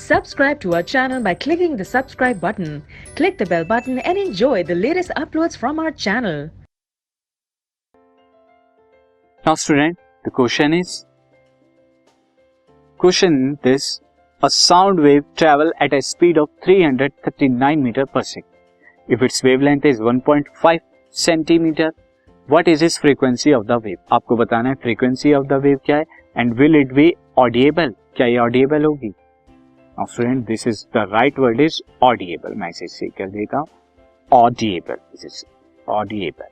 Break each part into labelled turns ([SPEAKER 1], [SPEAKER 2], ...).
[SPEAKER 1] Subscribe to our channel by clicking the subscribe button. Click the bell button and enjoy the latest uploads from our channel.
[SPEAKER 2] Now student, the question is a sound wave travel at a speed of 339 meter per second. If its wavelength is 1.5 centimeter, what is its frequency of the wave? आपको बताना है frequency of the wave क्या है and will it be audible? क्या ये audible होगी? Now student, this is the right word is audible. मैं इसे सही कर देता हूँ, audible. This is audible.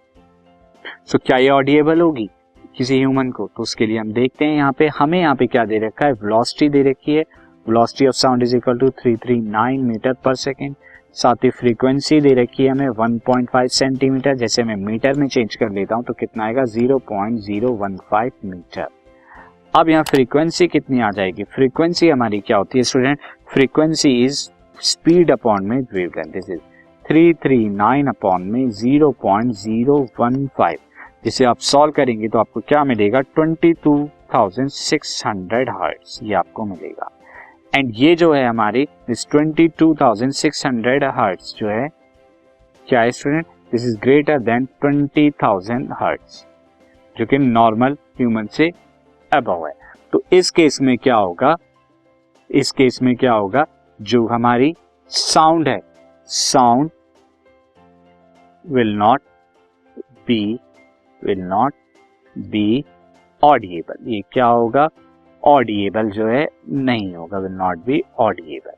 [SPEAKER 2] So क्या ये audible होगी किसी ह्यूमन को? तो उसके लिए हम देखते हैं हमें यहाँ पे क्या दे रखा है, वेलोसिटी दे रखी है, velocity of sound is equal to 339 metre per second. साथ ही फ्रीक्वेंसी दे रखी है हमें 1.5 सेंटीमीटर, जैसे मैं मीटर में चेंज कर लेता हूँ तो कितना आएगा 0.015 मीटर। अब यहाँ फ्रीक्वेंसी कितनी आ जाएगी? फ्रीक्वेंसी हमारी क्या होती है student? Frequency is speed upon में वेवलेंथ। दिस इज 339 अपॉन में 0.015। जिसे आप सॉल्व करेंगे तो आपको क्या मिलेगा? 22,600 हर्ट्ज ये आपको मिलेगा। एंड ये जो है हमारी दिस 22,600 हर्ट्ज जो है क्या है student? This is greater than 20,000 hertz, जो कि नॉर्मल ह्यूमन से अबव है। तो इस केस में क्या होगा? इस केस में क्या होगा? जो हमारी साउंड है, sound will not be audible. ये क्या होगा? ऑडिएबल जो है नहीं होगा, विल नॉट बी ऑडिएबल।